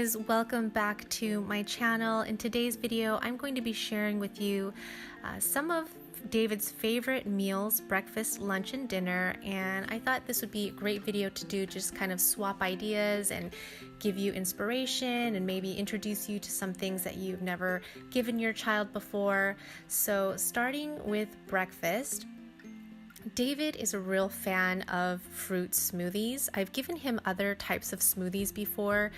guys, welcome back to my channel. In today's video, I'm going to be sharing with you some of David's favorite meals, breakfast, lunch, and dinner, and I thought this would be a great video to do, just kind of swap ideas and give you inspiration and maybe introduce you to some things that you've never given your child before. So starting with breakfast, David is a real fan of fruit smoothies. I've given him other types of smoothies before,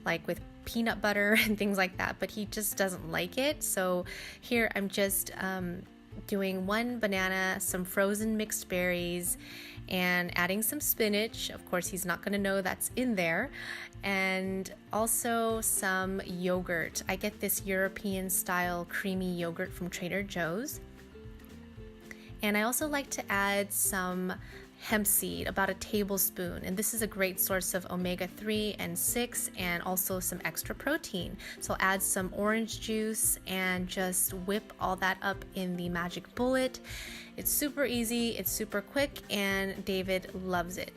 like with peanut butter and things like that, but he just doesn't like it. So here I'm just doing one banana, some frozen mixed berries, and adding some spinach. Of course, he's not going to know that's in there. And also some yogurt. I get this European style creamy yogurt from Trader Joe's. And I also like to add some hemp seed, about a tablespoon, and this is a great source of omega-3 and 6 and also some extra protein. So I'll add some orange juice and just whip all that up in the magic bullet. It's super easy, it's super quick, and David loves it.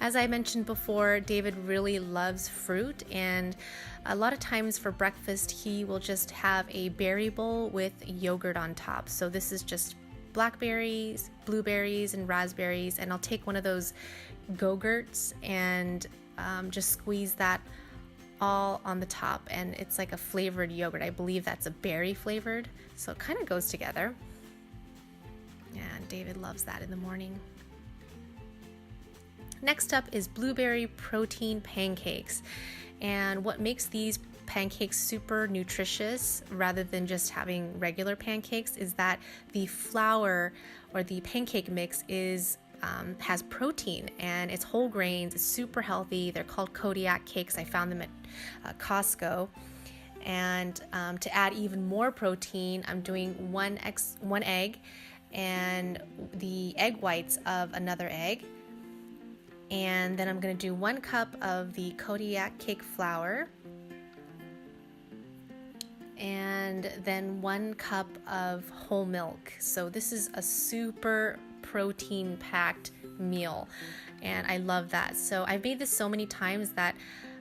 As I mentioned before, David really loves fruit, and a lot of times for breakfast he will just have a berry bowl with yogurt on top. So this is just blackberries, blueberries, and raspberries, and I'll take one of those Go-Gurts and just squeeze that all on the top, and it's like a flavored yogurt. I believe that's a berry flavored, so it kind of goes together. And David loves that in the morning. Next up is blueberry protein pancakes, and what makes these pancakes super nutritious rather than just having regular pancakes is that the flour or the pancake mix is has protein, and it's whole grains. It's super healthy. They're called Kodiak cakes. I found them at Costco. And to add even more protein, I'm doing one egg and the egg whites of another egg. And then I'm going to do 1 cup of the Kodiak cake flour, and then 1 cup of whole milk. So this is a super protein packed meal, and I love that. So I've made this so many times that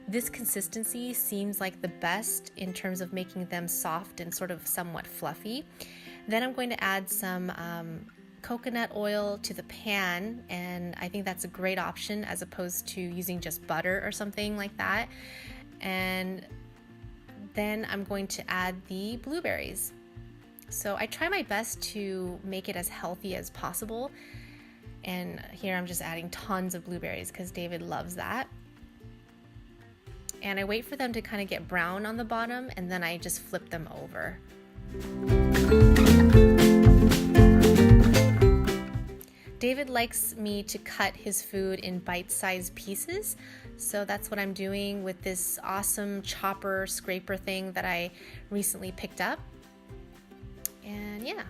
this consistency seems like the best in terms of making them soft and sort of somewhat fluffy. Then I'm going to add some coconut oil to the pan, and I think that's a great option as opposed to using just butter or something like that. And then I'm going to add the blueberries. So I try my best to make it as healthy as possible, and here I'm just adding tons of blueberries because David loves that. And I wait for them to kind of get brown on the bottom, and then I just flip them over. David likes me to cut his food in bite-sized pieces, so that's what I'm doing with this awesome chopper scraper thing that I recently picked up. And yeah.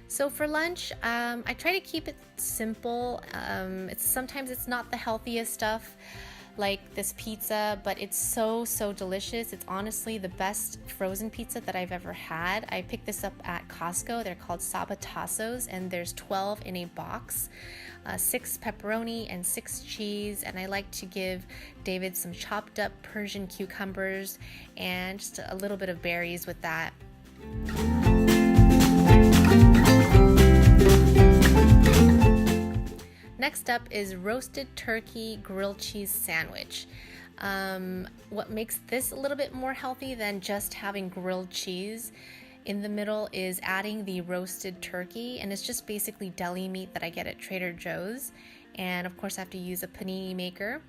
So for lunch, I try to keep it simple. Sometimes it's not the healthiest stuff, like this pizza, but it's so delicious. It's honestly the best frozen pizza that I've ever had. I picked this up at Costco. They're called Sabatassos, and there's 12 in a box, 6 pepperoni and 6 cheese. And I like to give David some chopped up Persian cucumbers and just a little bit of berries with that. Next up is roasted turkey grilled cheese sandwich. What makes this a little bit more healthy than just having grilled cheese in the middle is adding the roasted turkey, and it's just basically deli meat that I get at Trader Joe's. And of course I have to use a panini maker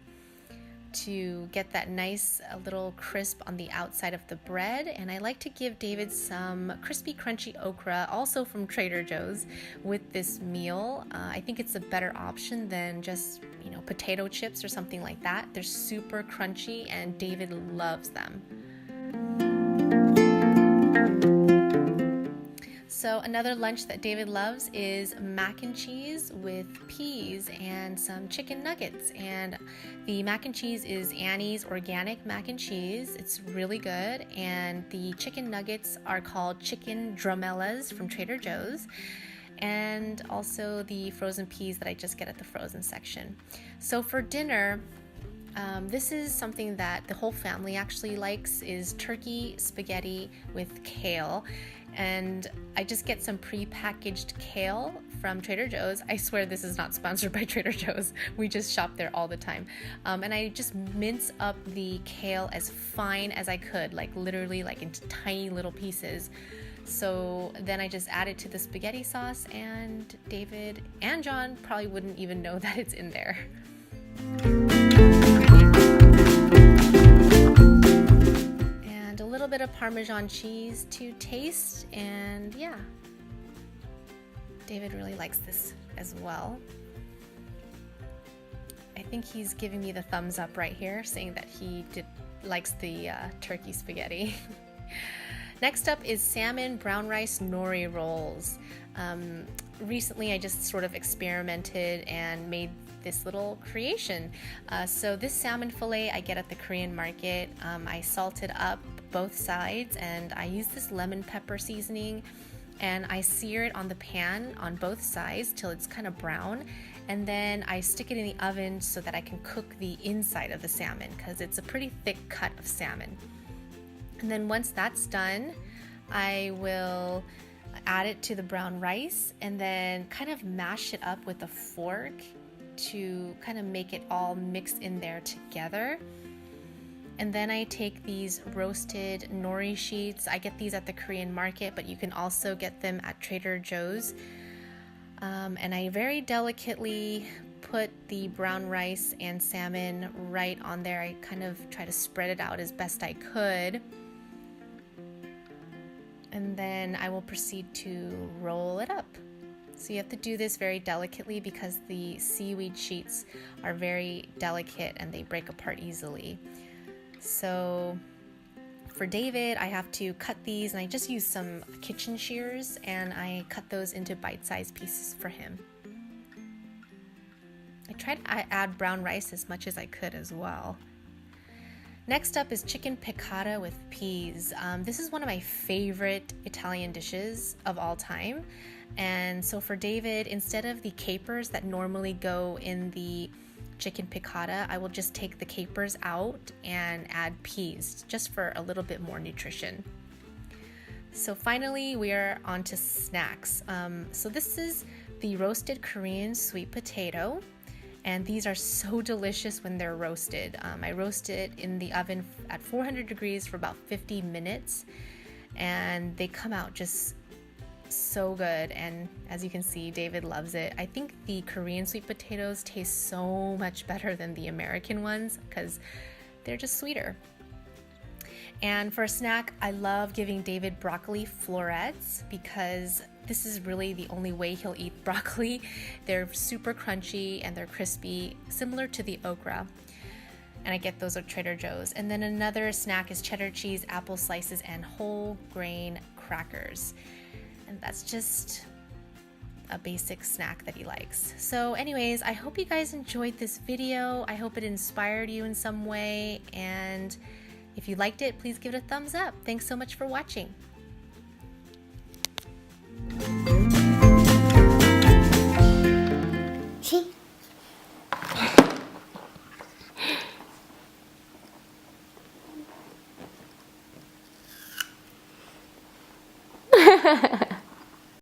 to get that nice little crisp on the outside of the bread. And I like to give David some crispy crunchy okra, also from Trader Joe's, with this meal. I think it's a better option than just potato chips or something like that. They're super crunchy and David loves them. So another lunch that David loves is mac and cheese with peas and some chicken nuggets. And the mac and cheese is Annie's organic mac and cheese. It's really good. And the chicken nuggets are called chicken drumelas from Trader Joe's. and also the frozen peas that I just get at the frozen section. So for dinner, this is something that the whole family actually likes, is turkey spaghetti with kale. And I just get some pre-packaged kale from Trader Joe's. I swear this is not sponsored by Trader Joe's. We just shop there all the time. And I just mince up the kale as fine as I could, like literally like into tiny little pieces. So then I just add it to the spaghetti sauce, and David and John probably wouldn't even know that it's in there. And a little bit of Parmesan cheese to taste, and yeah, David really likes this as well. I think he's giving me the thumbs up right here, saying that he likes the turkey spaghetti. Next up is salmon brown rice nori rolls. Recently I just sort of experimented and made this little creation. So this salmon fillet I get at the Korean market. I salted up both sides, and I use this lemon pepper seasoning, and I sear it on the pan on both sides till it's kind of brown, and then I stick it in the oven so that I can cook the inside of the salmon, because it's a pretty thick cut of salmon. And then once that's done, I will add it to the brown rice and then kind of mash it up with a fork to kind of make it all mixed in there together. And then I take these roasted nori sheets. I get these at the Korean market, but you can also get them at Trader Joe's. And I very delicately put the brown rice and salmon right on there. I kind of try to spread it out as best I could. And then I will proceed to roll it up. So you have to do this very delicately because the seaweed sheets are very delicate and they break apart easily. So for David, I have to cut these, and I just use some kitchen shears and I cut those into bite-sized pieces for him. I tried to add brown rice as much as I could as well. Next up is chicken piccata with peas. This is one of my favorite Italian dishes of all time. And so for David, instead of the capers that normally go in the chicken piccata, I will just take the capers out and add peas just for a little bit more nutrition. So finally, we are on to snacks. So this is the roasted Korean sweet potato. And these are so delicious when they're roasted. I roast it in the oven at 400 degrees for about 50 minutes, and they come out just so good. And as you can see, David loves it. I think the Korean sweet potatoes taste so much better than the American ones because they're just sweeter. And for a snack, I love giving David broccoli florets because this is really the only way he'll eat broccoli. They're super crunchy and they're crispy, similar to the okra. And I get those at Trader Joe's. And then another snack is cheddar cheese, apple slices, and whole grain crackers. And that's just a basic snack that he likes. So anyways, I hope you guys enjoyed this video. I hope it inspired you in some way. And if you liked it, please give it a thumbs up. Thanks so much for watching. Ha ha ha.